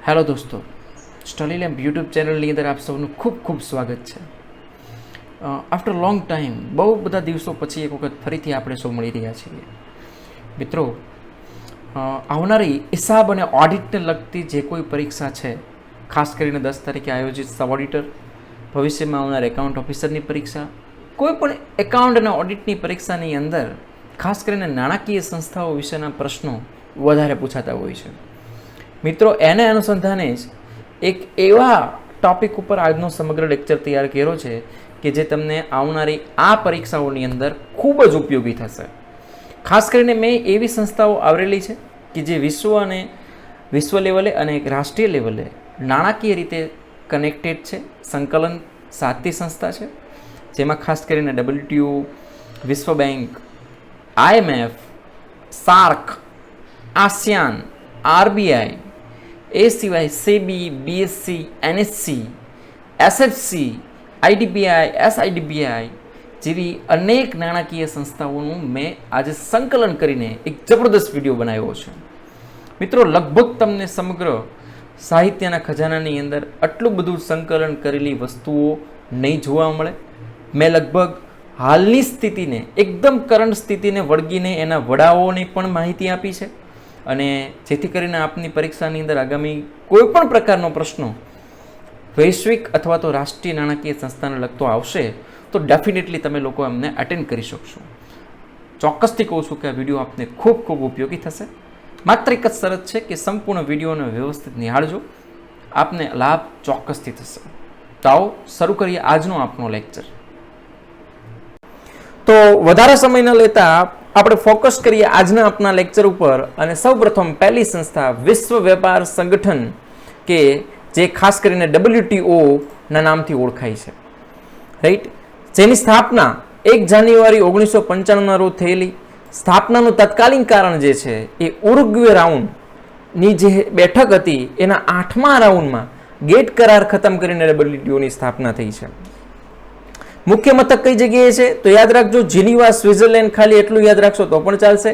Hello દોસ્તો, study lamp YouTube ચેનલની અંદર આપ સૌનું ખૂબ ખૂબ સ્વાગત છે. આફ્ટર લોંગ ટાઈમ, બહુ બધા દિવસો પછી એક વખત ફરીથી આપણે સૌ મળી રહ્યા છીએ. મિત્રો, આવનારી હિસાબ અને ઓડિટને લગતી જે કોઈ પરીક્ષા છે, ખાસ કરીને 10 તારીખે આયોજિત સબ ઓડિટર, ભવિષ્યમાં આવનાર એકાઉન્ટ ઓફિસરની પરીક્ષા, કોઈ પણ એકાઉન્ટ અને ઓડિટની પરીક્ષાની અંદર ખાસ કરીને નાણાકીય સંસ્થાઓ વિશેના પ્રશ્નો વધારે પૂછાતા હોય છે. મિત્રો, એને અનુસંધાને જ એક એવા ટૉપિક ઉપર આજનો સમગ્ર લેક્ચર તૈયાર કર્યો છે કે જે તમને આવનારી આ પરીક્ષાઓની અંદર ખૂબ જ ઉપયોગી થશે. ખાસ કરીને મેં એવી સંસ્થાઓ આવરેલી છે કે જે વિશ્વ લેવલે અને રાષ્ટ્રીય લેવલે નાણાકીય રીતે કનેક્ટેડ છે, સંકલન સાધતી સંસ્થા છે, જેમાં ખાસ કરીને WTO, વિશ્વ bank, IMF, SAARC, ASEAN, RBI, એ સિવાય SEBI, BSC, NSC, SFC, IDBI, SIDBI જેવી અનેક નાણાકીય સંસ્થાઓનું મેં આજે સંકલન કરીને એક જબરદસ્ત વિડીયો બનાવ્યો છે. મિત્રો, લગભગ તમને સમગ્ર સાહિત્યના ખજાનાની અંદર આટલું બધું સંકલન કરેલી વસ્તુઓ નહીં જોવા મળે. મેં લગભગ હાલની સ્થિતિને, એકદમ કરંટ સ્થિતિને વળગીને એના વડાઓની પણ માહિતી આપી છે, અને જેથી કરીને આપની પરીક્ષાની અંદર આગામી કોઈ પણ પ્રકારનો પ્રશ્નો વૈશ્વિક અથવા તો રાષ્ટ્રીય નાણાકીય સંસ્થાને લગતો આવશે તો ડેફિનેટલી તમે લોકો એમને અટેન્ડ કરી શકશો. ચોક્કસથી કહું છું કે આ વિડીયો આપને ખૂબ ખૂબ ઉપયોગી થશે. માત્ર એક જ શરત છે કે સંપૂર્ણ વિડીયોને વ્યવસ્થિત નિહાળજો, આપને લાભ ચોક્કસથી થશે. તો આવો શરૂ કરીએ આજનો આપનો લેક્ચર. તો વધારે સમય ન લેતા આપણે ફોકસ કરીએ આજના આપના લેક્ચર ઉપર. અને સૌપ્રથમ પહેલી સંસ્થા વિશ્વ વેપાર સંગઠન, કે જે ખાસ કરીને WTO ના નામથી ઓળખાય છે, રાઈટ, જેની સ્થાપના 1 જાન્યુઆરી 1995 રોજ થયેલી. સ્થાપનાનું તત્કાલીન કારણ જે છે એ ઉરુગ્વે રાઉન્ડની જે બેઠક હતી એના 8મા રાઉન્ડમાં ગેટ કરાર ખતમ કરીને WTO ની સ્થાપના થઈ છે. મુખ્ય મથક કઈ જગ્યાએ છે તો યાદ રાખજો, જીનીવા, સ્વિટ્ઝરલેન્ડ. ખાલી એટલું યાદ રાખશો તો પણ ચાલશે,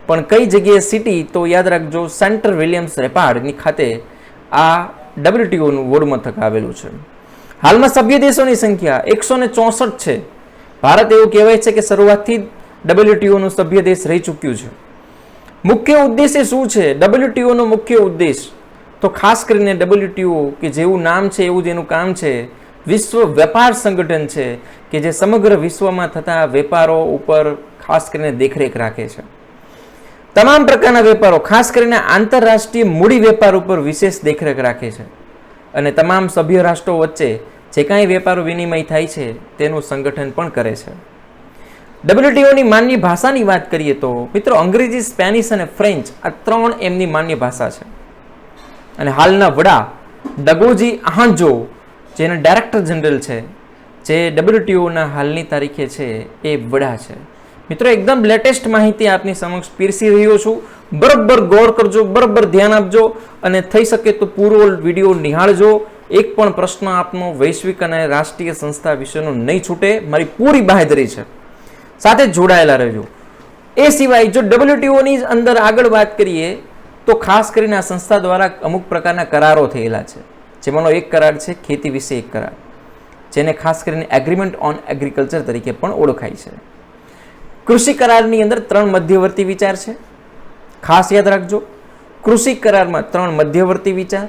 પણ કઈ જગ્યાએ સિટી તો યાદ રાખજો, સેન્ટર વિલિયમ્સ રેપાર્ડની ખાતે આ WTO નું વડ મથક આવેલું છે. હાલમાં સભ્ય દેશોની સંખ્યા 164 છે. ભારત એવું કહેવાય છે કે શરૂઆતથી WTO નું સભ્ય દેશ રહી ચૂક્યું છે. મુખ્ય ઉદ્દેશ્ય શું છે WTO નો મુખ્ય ઉદ્દેશ? તો ખાસ કરીને WTO કે જેવું નામ છે એવું જ એનું કામ છે, વિશ્વ વેપાર સંગઠન છે કે જે સમગ્ર વિશ્વમાં થતા વેપારો ઉપર ખાસ કરીને દેખરેખ રાખે છે. તમામ પ્રકારના વેપારો, ખાસ કરીને આંતરરાષ્ટ્રીય મૂડી વેપાર ઉપર વિશેષ દેખરેખ રાખે છે, અને તમામ સભ્ય રાષ્ટ્રો વચ્ચે જે કાંઈ વેપાર વિનિમય થાય છે તેનું સંગઠન પણ કરે છે. WTO ની માન્ય ભાષાની વાત કરીએ તો મિત્રો, અંગ્રેજી, સ્પેનિશ અને ફ્રેન્ચ આ 3 એમની માન્ય ભાષા છે. અને હાલના વડા ડગોજી આહાંજો, જેના ડાયરેક્ટર જનરલ છે, જે WTO ના હાલની તારીખે છે એ વડા છે. મિત્રો, એકદમ લેટેસ્ટ માહિતી આપની સમક્ષ પીરસી રહ્યો છું. બરાબર ગૌર કરજો, બરાબર ધ્યાન આપજો, અને થઈ શકે તો પૂરો વિડીયો નિહાળજો. એક પણ પ્રશ્ન આપનો વૈશ્વિક અને રાષ્ટ્રીય સંસ્થા વિશેનો નહીં છૂટે, મારી પૂરી બાહેધરી છે. સાથે જોડાયેલા રહેજો. એ સિવાય જો WTO ની અંદર આગળ વાત કરીએ તો ખાસ કરીને આ સંસ્થા દ્વારા અમુક પ્રકારના કરારો થયેલા છે, જેમાંનો એક કરાર છે ખેતી વિશે એક કરાર, જેને ખાસ કરીને એગ્રીમેન્ટ ઓન એગ્રીકલ્ચર તરીકે પણ ઓળખાય છે. કૃષિ કરારની અંદર 3 મધ્યવર્તી વિચાર છે. ખાસ યાદ રાખજો, કૃષિ કરારમાં 3 મધ્યવર્તી વિચાર: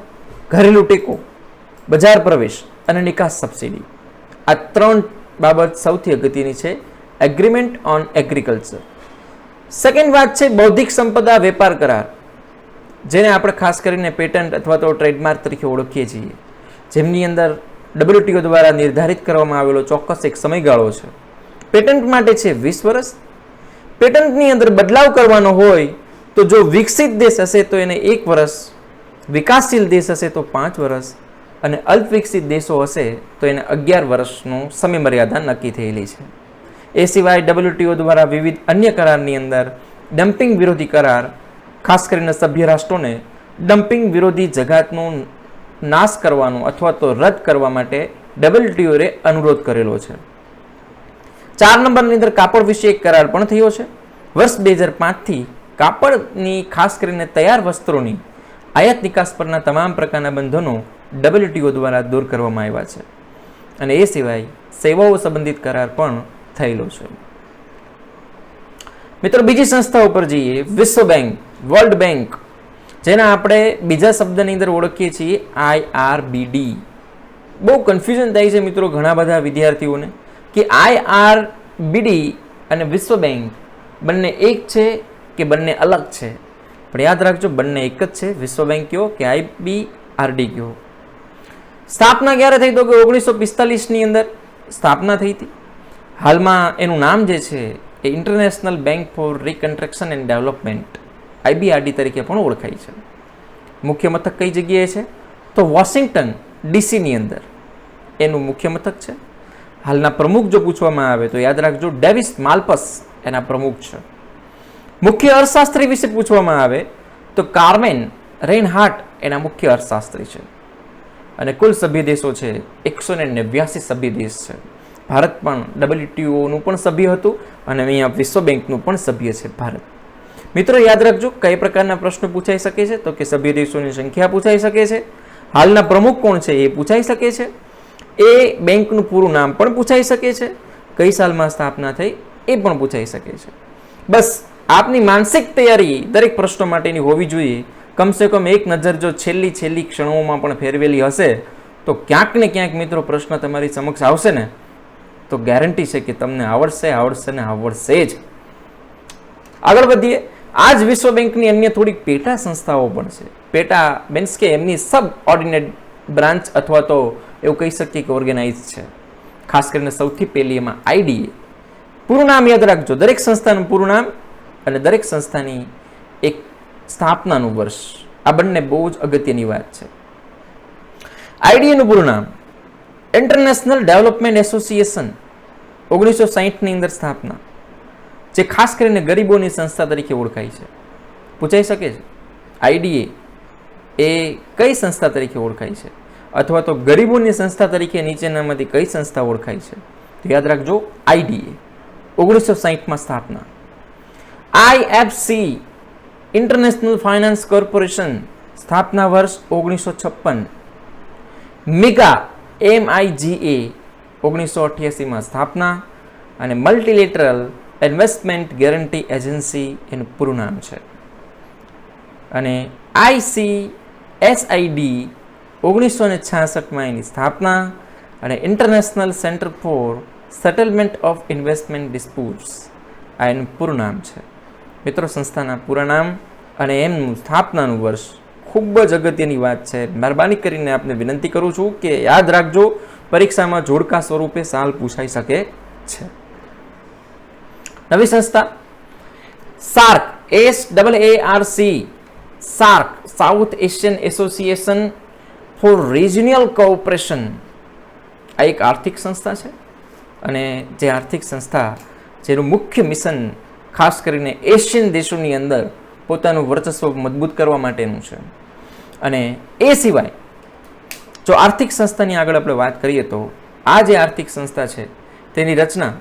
ઘરેલું ટેકો, બજાર પ્રવેશ અને નિકાસ સબસિડી. આ 3 બાબત સૌથી અગત્યની છે એગ્રીમેન્ટ ઓન એગ્રીકલ્ચર. સેકન્ડ વાત છે બૌદ્ધિક સંપદા વેપાર કરાર, જેને આપણે ખાસ કરીને પેટન્ટ અથવા તો ટ્રેડમાર્ક તરીકે ઓળખીએ છીએ, જેમની અંદર WTO દ્વારા નિર્ધારિત કરવામાં આવેલો ચોક્કસ એક સમયગાળો છે. પેટન્ટ માટે છે 20 વર્ષ. પેટન્ટની અંદર બદલાવ કરવાનો હોય તો જો વિકસિત દેશ હશે તો એને 1 વર્ષ, વિકાસશીલ દેશ હશે તો 5 વર્ષ, અને અલ્પ વિકસિત દેશો હશે તો એને 11 વર્ષનો સમયમર્યાદા નક્કી થયેલી છે. એ સિવાય WTO દ્વારા વિવિધ અન્ય કરારની અંદર ડમ્પિંગ વિરોધી કરાર, ખાસ કરીને સભ્ય રાષ્ટ્રોને ડમ્પિંગ વિરોધી જગાતનો નાશ કરવાનો અથવા તો રદ કરવા માટે WTO એ અનુરોધ કરેલો છે. 4 નંબરની અંદર કાપડ વિશે એક કરાર પણ થયો છે. વર્ષ 2005 થી કાપડની, ખાસ કરીને તૈયાર વસ્ત્રોની આયાત નિકાસ પરના તમામ પ્રકારના બંધનો WTO દ્વારા દૂર કરવામાં આવ્યા છે અને એ સિવાય સેવાઓ સંબંધિત કરાર પણ થયેલો છે. મિત્રો, બીજી સંસ્થાઓ પર જઈએ. વિશ્વ બેંક, વર્લ્ડ બેંક, જેના આપણે બીજા શબ્દની અંદર ઓળખીએ છીએ IRBD. બહુ કન્ફ્યુઝન થાય છે મિત્રો ઘણા બધા વિદ્યાર્થીઓને કે IRBD અને વિશ્વ બેંક બંને એક છે કે બંને અલગ છે. પણ યાદ રાખજો, બંને એક જ છે. વિશ્વ બેંક કયો કે IBRD કયો. સ્થાપના ક્યારે થઈ? તો કે 1945ની અંદર સ્થાપના થઈ હતી. હાલમાં એનું નામ જે છે એ international bank for reconstruction and development IBRD તરીકે પણ ઓળખાય છે. મુખ્ય મથક કઈ જગ્યાએ છે? તો વોશિંગ્ટન DCની અંદર એનું મુખ્ય મથક છે. હાલના પ્રમુખ જો પૂછવામાં આવે તો યાદ રાખજો, ડેવિસ માલ્પસ એના પ્રમુખ છે. મુખ્ય અર્થશાસ્ત્રી વિશે પૂછવામાં આવે તો કાર્મેન રેનહાર્ટ એના મુખ્ય અર્થશાસ્ત્રી છે. અને કુલ સભ્ય દેશો છે 189 સભ્ય દેશ છે. ભારત પણ WTOનું પણ સભ્ય હતું અને અહીંયા વિશ્વ બેંકનું પણ સભ્ય છે ભારત. મિત્રો, યાદ રાખજો કઈ પ્રકારના પ્રશ્નો પૂછાઈ શકે છે? તો કે સભ્ય દેશોની સંખ્યા પૂછાઈ શકે છે, હાલના પ્રમુખ કોણ છે એ પૂછાઈ શકે છે, એ બેંકનું પૂરું નામ પણ પૂછાઈ શકે છે, કઈ સાલમાં સ્થાપના થઈ એ પણ પૂછાઈ શકે છે. બસ આપની માનસિક તૈયારી દરેક પ્રશ્નો માટેની હોવી જોઈએ. કમસે કમ એક નજર જો છેલ્લી ક્ષણોમાં પણ ફેરવેલી હશે તો ક્યાંક ને ક્યાંક મિત્રો પ્રશ્ન તમારી સમક્ષ આવશે ને તો ગેરંટી છે કે તમને આવડશે ને આવડશે જ. આગળ વધીએ. આ જ વિશ્વ બેંકની અન્ય થોડીક પેટા સંસ્થાઓ પણ છે. પેટા મીન્સ કે એમની સબ ઓર્ડિનેટ બ્રાન્ચ અથવા તો એવું કહી શકીએ કે ઓર્ગેનાઇઝ છે. ખાસ કરીને સૌથી પહેલી એમાં IDA. પૂરું નામ યાદ રાખજો, દરેક સંસ્થાનું પૂરું નામ અને દરેક સંસ્થાની એક સ્થાપનાનું વર્ષ. આ બંને બહુ જ અગત્યની વાત છે. IDAનું પૂરું નામ ઇન્ટરનેશનલ ડેવલપમેન્ટ એસોસિએશન, 1960ની અંદર સ્થાપના, જે ખાસ કરીને ગરીબોની સંસ્થા તરીકે ઓળખાય છે. પૂછાઈ શકે છે IDA એ કઈ સંસ્થા તરીકે ઓળખાય છે અથવા તો ગરીબોની સંસ્થા તરીકે નીચેનામાંથી કઈ સંસ્થા ઓળખાય છે? તો યાદ રાખજો, IDA 1960માં સ્થાપના. IFC ઇન્ટરનેશનલ ફાઇનાન્સ કોર્પોરેશન, સ્થાપના વર્ષ 1956. MIGA MIGA 1988માં સ્થાપના અને મલ્ટીલેટરલ ઇન્વેસ્ટમેન્ટ ગેરંટી એજન્સી એનું પૂરું નામ છે. અને ICSID 1966માં એની સ્થાપના અને international centre for settlement of investment disputes આ એનું પૂરું નામ છે. મિત્રો, સંસ્થાના પૂરા નામ અને એમનું સ્થાપનાનું વર્ષ ખૂબ જ અગત્યની વાત છે. મહેરબાની કરીને આપને વિનંતી કરું છું કે યાદ રાખજો, પરીક્ષામાં જોડકા સ્વરૂપે સાલ પૂછાઈ શકે છે. નવી સંસ્થા SAARC SAARC south Asian association four regional cooperation. આ એક આર્થિક સંસ્થા છે અને જે આર્થિક સંસ્થા જેનું મુખ્ય મિશન ખાસ કરીને એશિયન દેશોની અંદર પોતાનું વર્ચસ્વ મજબૂત કરવા માટેનું છે. અને એ સિવાય જો આર્થિક સંસ્થાની આગળ આપણે વાત કરીએ તો આ જે આર્થિક સંસ્થા છે તેની રચના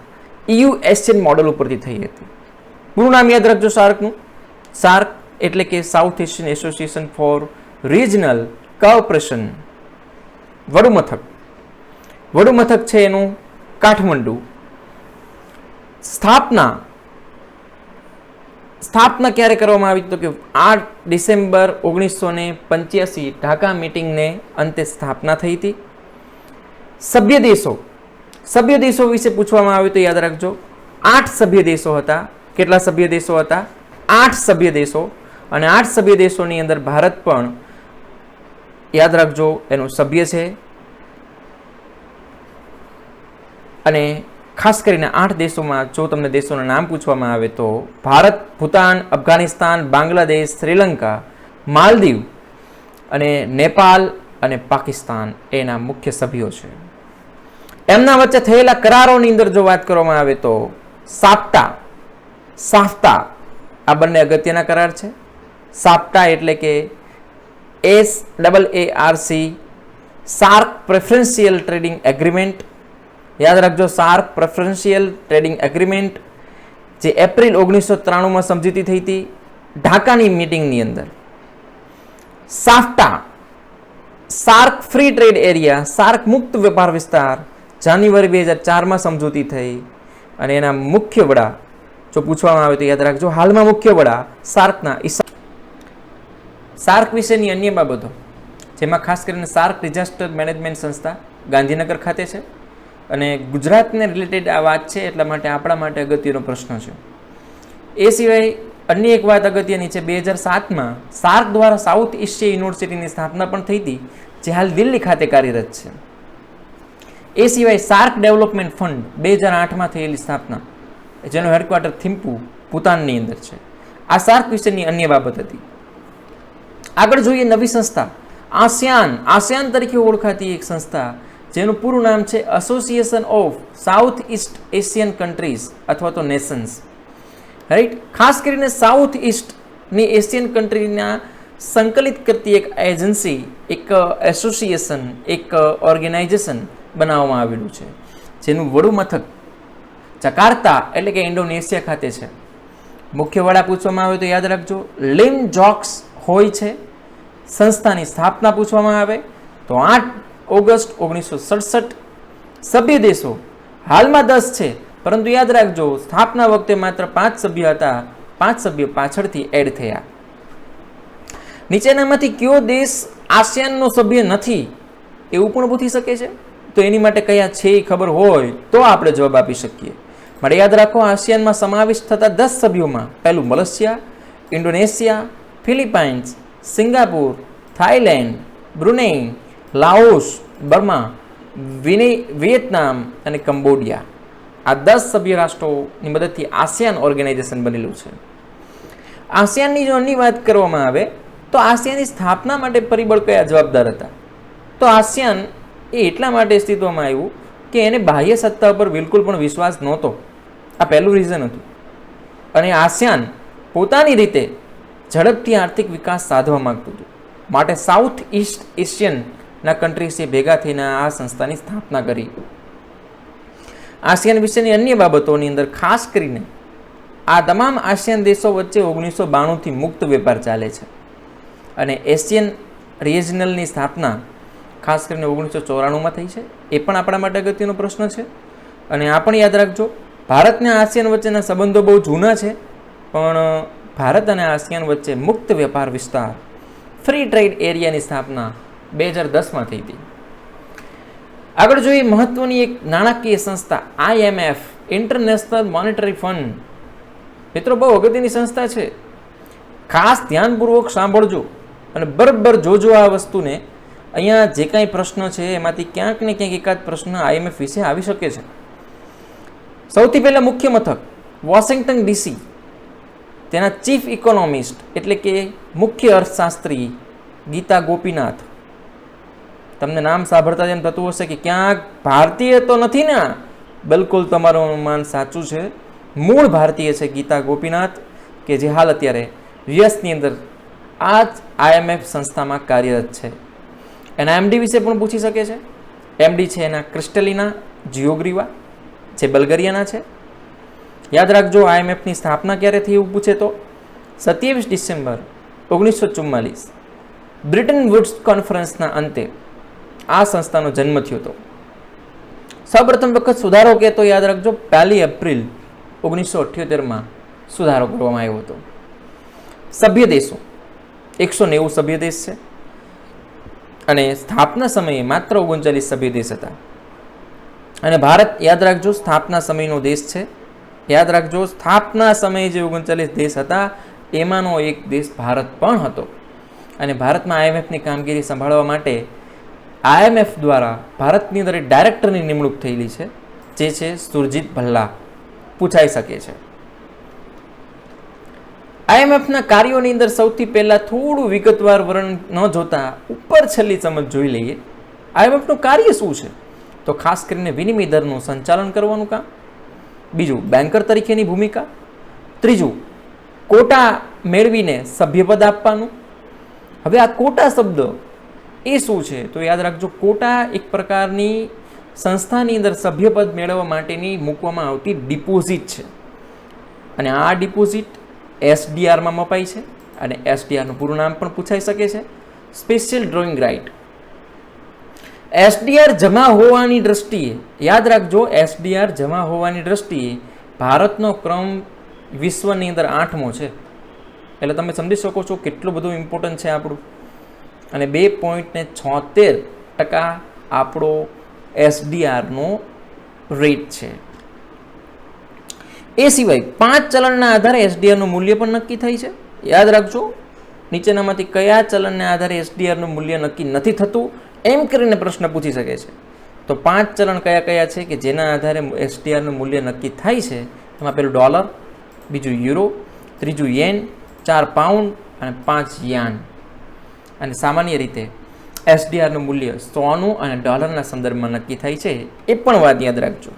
EU એશિયન મોડલ ઉપરથી થઈ હતી. પૂરું નામ યાદ રાખજો SAARCનું. SAARC એટલે કે south Asian association for regional cooperation. વડુ મથક છે એનું કાઠમંડુ. સ્થાપના ક્યારે કરવામાં આવી? તો કે 8 ડિસેમ્બર 1985 ઢાકા મીટિંગને અંતે સ્થાપના થઈ હતી. સભ્ય દેશો વિશે પૂછવામાં આવ્યું તો યાદ રાખજો 8 સભ્ય દેશો હતા. કેટલા સભ્ય દેશો હતા? 8 સભ્ય દેશો. અને 8 સભ્ય દેશોની અંદર ભારત પણ યાદ રાખજો એનું સભ્ય છે. અને ખાસ કરીને 8 દેશોમાં જો તમને દેશોના નામ પૂછવામાં આવે તો ભારત, ભૂતાન, અફઘાનિસ્તાન, બાંગ્લાદેશ, શ્રીલંકા, માલદીવ અને નેપાલ અને પાકિસ્તાન એના મુખ્ય સભ્યો છે. એમના વચ્ચે થયેલા કરારોની અંદર જો વાત કરવામાં આવે તો સાફ્ટા આ બંને અગત્યના કરાર છે. સાફ્ટા એટલે કે SAARC પ્રેફરન્શિયલ ટ્રેડિંગ એગ્રીમેન્ટ. યાદ રાખજો, SAARC પ્રેફરન્શિયલ ટ્રેડિંગ એગ્રીમેન્ટ જે એપ્રિલ 1993માં સમજૂતી થઈ હતી ઢાકાની મીટિંગની અંદર. SAFTA, SAARC free trade area, SAARC મુક્ત વેપાર વિસ્તાર, જાન્યુઆરી 2004માં સમજૂતી થઈ અને એના મુખ્ય વડા જો પૂછવામાં આવે તો યાદ રાખજો હાલમાં મુખ્ય વડા સાર્કના સાર્ક વિશેની અન્ય બાબતો જેમાં ખાસ કરીને સાર્ક ડિઝાસ્ટર મેનેજમેન્ટ સંસ્થા ગાંધીનગર ખાતે છે અને ગુજરાતને રિલેટેડ આ વાત છે એટલા માટે આપણા માટે અગત્યનો પ્રશ્ન છે. એ સિવાય અન્ય એક વાત અગત્યની છે 2007માં સાર્ક દ્વારા સાઉથ એશિયા યુનિવર્સિટીની સ્થાપના પણ થઈ હતી જે હાલ દિલ્હી ખાતે કાર્યરત છે. એ સિવાય સાર્ક ડેવલપમેન્ટ ફંડ 2008માં થયેલી સ્થાપના જેનો હેડક્વાર્ટર થિમ્પુ ભૂતાનની અંદર છે. આ સાર્ક વિશેની અન્ય બાબત હતી. આગળ જોઈએ નવી સંસ્થા આસિયાન તરીકે ઓળખાતી એક સંસ્થા જેનું પૂરું નામ છે association of south east Asian countries અથવા તો નેશન્સ, રાઈટ. ખાસ કરીને સાઉથ ઇસ્ટની એશિયન કન્ટ્રીના સંકલિત કરતી એક એજન્સી, એક એસોસિએશન, એક ઓર્ગેનાઇઝેશન બનાવવામાં આવેલું છે જેનું વડું મથક જકાર્તા એટલે કે ઇન્ડોનેશિયા ખાતે છે. મુખ્ય વડા પૂછવામાં આવે તો યાદ રાખજો લિમ જોક્સ હોય છે. સંસ્થાની સ્થાપના પૂછવામાં આવે તો 8 ઓગસ્ટ 1967. સભ્ય દેશો હાલમાં 10 છે પરંતુ યાદ રાખજો સ્થાપના વખતે માત્ર 5 સભ્ય હતા, 5 સભ્યો પાછળથી એડ થયા. નીચેનામાંથી કયો દેશ આસિયાનનો સભ્ય નથી એવું પણ પૂછી શકે છે તો એની માટે કયા છે એ ખબર હોય તો આપણે જવાબ આપી શકીએ. માટે યાદ રાખો આસિયાનમાં સમાવેશ થતા 10 સભ્યોમાં પહેલું Malaysia, Indonesia, Philippines, Singapore, Thailand, Brunei, Laos, Burma, Vietnam અને કંબોડિયા. આ 10 સભ્ય રાષ્ટ્રોની મદદથી આસિયાન ઓર્ગેનાઇઝેશન બનેલું છે. આસિયાનની જો અન્ય વાત કરવામાં આવે તો આસિયાનની સ્થાપના માટે પરિબળ કયા જવાબદાર હતા તો આસિયાન એ એટલા માટે અસ્તિત્વમાં આવ્યું કે એને બાહ્ય સત્તા પર બિલકુલ પણ વિશ્વાસ નહોતો. આ પહેલું રીઝન હતું અને આસિયાન પોતાની રીતે ઝડપથી આર્થિક વિકાસ સાધવા માંગતું હતું. માટે સાઉથ ઇસ્ટ એશિયનના કન્ટ્રીઝે ભેગા થઈને આ સંસ્થાની સ્થાપના કરી. આસિયાન વિશેની અન્ય બાબતોની અંદર ખાસ કરીને આ તમામ આસિયાન દેશો વચ્ચે 1992થી મુક્ત વેપાર ચાલે છે અને એશિયન રિજનલની સ્થાપના ખાસ કરીને 1994માં થઈ છે. એ પણ આપણા માટે અગત્યનો પ્રશ્ન છે. અને આ પણ યાદ રાખજો ભારત અને આસિયાન વચ્ચેના સંબંધો બહુ જૂના છે પણ ભારત અને આસિયાન વચ્ચે મુક્ત વેપાર વિસ્તાર ફ્રી ટ્રેડ એરિયાની સ્થાપના 2010માં થઈ હતી. આગળ જોઈએ મહત્વની એક નાણાકીય સંસ્થા IMF ઇન્ટરનેશનલ મોનેટરી ફંડ. મિત્રો બહુ અગત્યની સંસ્થા છે, ખાસ ધ્યાનપૂર્વક સાંભળજો અને બરાબર જોજો આ વસ્તુને. અહીંયા જે કાંઈ પ્રશ્ન છે એમાંથી ક્યાંક ને ક્યાંક એકાદ પ્રશ્ન IMF વિશે આવી શકે છે. સૌથી પહેલા મુખ્ય મથક વોશિંગ્ટન DC. તેના ચીફ ઇકોનોમિસ્ટ એટલે કે મુખ્ય અર્થશાસ્ત્રી ગીતા ગોપીનાથ. તમને નામ સાંભળતા જ એમ થતું હશે કે ક્યાંક ભારતીય તો નથી ને. બિલકુલ તમારું અનુમાન સાચું છે, મૂળ ભારતીય છે ગીતા ગોપીનાથ કે જે હાલ અત્યારે યુએસની અંદર આ જ IMF સંસ્થામાં કાર્યરત છે. એના MD વિશે પણ પૂછી શકે છે. MD છે એના ક્રિસ્ટલિના જિયોગ્રીવા જે બલ્ગેરિયાના છે. યાદ રાખજો IMFની સ્થાપના ક્યારે થઈ એવું પૂછે તો 27 ડિસેમ્બર 1944 બ્રિટન વુડ્સ કોન્ફરન્સના અંતે આ સંસ્થાનો જન્મ થયો હતો. સૌપ્રથમ વખત સુધારો કહેતો યાદ રાખજો 1 એપ્રિલ 1978માં સુધારો કરવામાં આવ્યો હતો. સભ્ય દેશો 190 સભ્ય દેશ છે અને સ્થાપના સમયે માત્ર 39 સભ્ય દેશ હતા. અને ભારત યાદ રાખજો સ્થાપના સમયનો દેશ છે. યાદ રાખજો સ્થાપના સમયે જે 39 દેશ હતા એમાંનો એક દેશ ભારત પણ હતો. અને ભારતમાં IMFની કામગીરી સંભાળવા માટે IMF દ્વારા ભારતની અંદર ડાયરેક્ટરની નિમણૂક થયેલી છે જે છે સુરજીત ભલ્લા. પૂછાઈ શકે છે. IMFના કાર્યોની અંદર સૌથી પહેલા થોડું વિગતવાર વર્ણન ન જોતા ઉપર છેલ્લી સમજ જોઈ લઈએ. IMFનું કાર્ય શું છે તો ખાસ કરીને વિનિમય દરનું સંચાલન કરવાનું કામ. બીજું બેન્કર તરીકેની ભૂમિકા. ત્રીજું કોટા મેળવીને સભ્યપદ આપવાનું. હવે આ કોટા શબ્દ એ શું છે તો યાદ રાખજો કોટા એક પ્રકારની સંસ્થાની અંદર સભ્યપદ મેળવવા માટેની મૂકવામાં આવતી ડિપોઝિટ છે અને આ ડિપોઝિટ SDRમાં મપાય છે અને SDRનું પૂરું નામ પણ પૂછાઈ શકે છે. Special drawing right. એસડીઆર જમા હોવાની દ્રષ્ટિએ યાદ રાખજો, એસડીઆર જમા હોવાની દ્રષ્ટિએ ભારતનો ક્રમ વિશ્વની અંદર 8મો છે. એટલે તમે સમજી શકો છો કેટલું બધું ઇમ્પોર્ટન્ટ છે આપણું. અને 2.76% આપણો એસડીઆરનો રેટ છે. એ સિવાય 5 ચલણના આધારે એસડીઆરનું મૂલ્ય પણ નક્કી થાય છે. યાદ રાખજો, નીચેનામાંથી કયા ચલણના આધારે એસડીઆરનું મૂલ્ય નક્કી નથી થતું એમ કરીને પ્રશ્ન પૂછી શકે છે. તો 5 ચલણ કયા કયા છે કે જેના આધારે એસડીઆરનું મૂલ્ય નક્કી થાય છે? એમાં પહેલું ડોલર, બીજું યુરો, ત્રીજું યેન, 4 પાઉન્ડ અને 5 યાન. અને સામાન્ય રીતે એસડીઆરનું મૂલ્ય સોનું અને ડોલરના સંદર્ભમાં નક્કી થાય છે, એ પણ વાત યાદ રાખજો.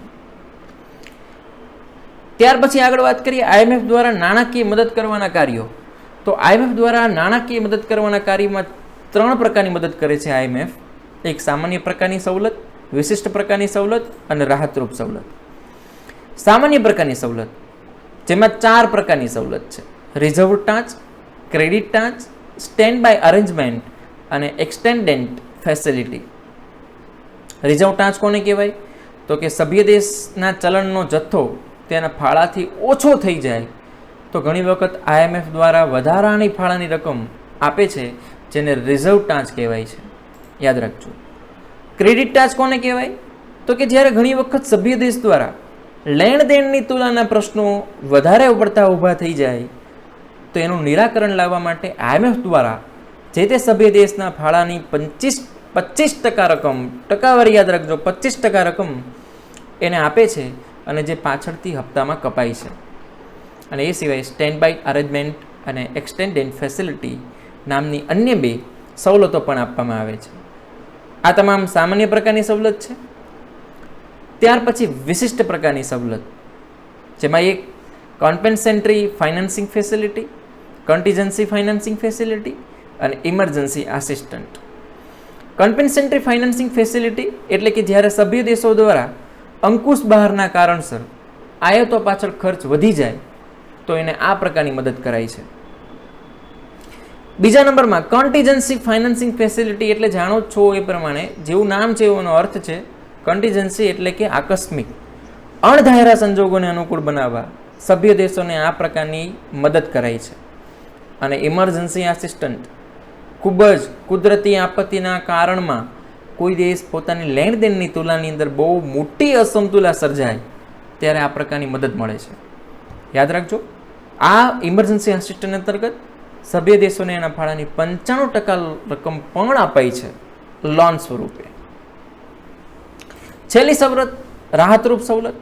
ત્યાર પછી આગળ વાત કરીએ આઈએમએફ દ્વારા નાણાકીય મદદ કરવાના કાર્યો. તો આઈએમએફ દ્વારા નાણાકીય મદદ કરવાના કાર્યમાં 3 પ્રકારની મદદ કરે છે આઈએમએફ. એક સામાન્ય પ્રકારની સવલત, વિશિષ્ટ પ્રકારની સવલત અને રાહતરૂપ સવલત. સામાન્ય પ્રકારની સવલત જેમાં 4 પ્રકારની સવલત છે: reserve tranche, credit tranche, stand by arrangement અને એક્સટેન્ડેન્ટ ફેસિલિટી. રિઝર્વ ટાંચ કોને કહેવાય? તો કે સભ્ય દેશના ચલણનો જથ્થો તેના ફાળાથી ઓછો થઈ જાય તો ઘણી વખત આઈએમએફ દ્વારા વધારાની ફાળાની રકમ આપે છે, જેને રિઝર્વ ટાંચ કહેવાય છે. યાદ રાખજો. ક્રેડિટ ટાંચ કોને કહેવાય? તો કે જ્યારે ઘણી વખત સભ્ય દેશ દ્વારા લેણ દેણની તુલનાના પ્રશ્નો વધારે પડતા ઊભા થઈ જાય તો એનું નિરાકરણ લાવવા માટે આઈએમએફ દ્વારા જે તે સભ્ય દેશના ફાળાની 25% રકમ, ટકાવારી યાદ રાખજો, 25% રકમ એને આપે છે અને જે પાછળથી હપ્તામાં કપાય છે. અને એ સિવાય સ્ટેન્ડ બાય અરેન્જમેન્ટ અને એક્સટેન્ડેડ ફેસિલિટી નામની અન્ય 2 સવલતો પણ આપવામાં આવે છે. આ તમામ સામાન્ય પ્રકારની સવલત છે. ત્યાર પછી વિશિષ્ટ પ્રકારની સવલત, જેમાં એક compensatory financing facility, contingency financing facility અને emergency assistant. Compensatory financing facility એટલે કે જ્યારે સભ્ય દેશો દ્વારા અંકુશ બહારના કારણસર આયાતો પાછળ ખર્ચ વધી જાય તો એને આ પ્રકારની મદદ કરાય છે. બીજા નંબરમાં કન્ટીજન્સી ફાઇનાન્સિંગ ફેસિલિટી એટલે જાણો જ છો એ પ્રમાણે, જેવું નામ છે એનો અર્થ છે કન્ટીજન્સી એટલે કે આકસ્મિક, અણધાર્યા સંજોગોને અનુકૂળ બનાવવા સભ્ય દેશોને આ પ્રકારની મદદ કરાય છે. અને ઇમરજન્સી આસિસ્ટન્ટ ખૂબ જ કુદરતી આપત્તિના કારણમાં કોઈ દેશ પોતાની લેણ દેણની તુલનાની અંદર બહુ મોટી અસમતુલા સર્જાય ત્યારે આ પ્રકારની મદદ મળે છે. યાદ રાખજો, આ ઇમરજન્સી આસિસ્ટન્ટ અંતર્ગત સભ્ય દેશોને એના ફાળાની 95% રકમ પણ અપાય છે લોન સ્વરૂપે. છેલ્લી સવલત રાહતરૂપ સવલત,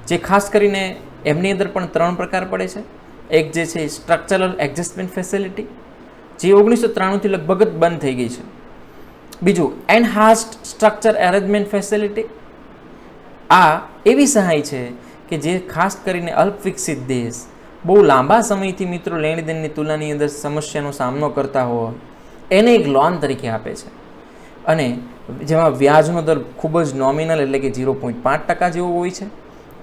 જે ખાસ કરીને એમની અંદર પણ 3 પ્રકાર પડે છે. એક જે છે સ્ટ્રક્ચરલ એડજસ્ટમેન્ટ ફેસિલિટી, જે 1993થી લગભગ જ બંધ થઈ ગઈ છે. બીજું એનહાન્સ્ડ સ્ટ્રક્ચર એરેન્જમેન્ટ ફેસિલિટી. આ એવી સહાય છે કે જે ખાસ કરીને અલ્પ વિકસિત દેશ બહુ લાંબા સમયથી મિત્રો લેણ દેણની તુલનાની અંદર સમસ્યાનો સામનો કરતા હોય એને એક લોન તરીકે આપે છે. અને જેમાં વ્યાજનો દર ખૂબ જ નોમિનલ એટલે કે 0.5% જેવો હોય છે.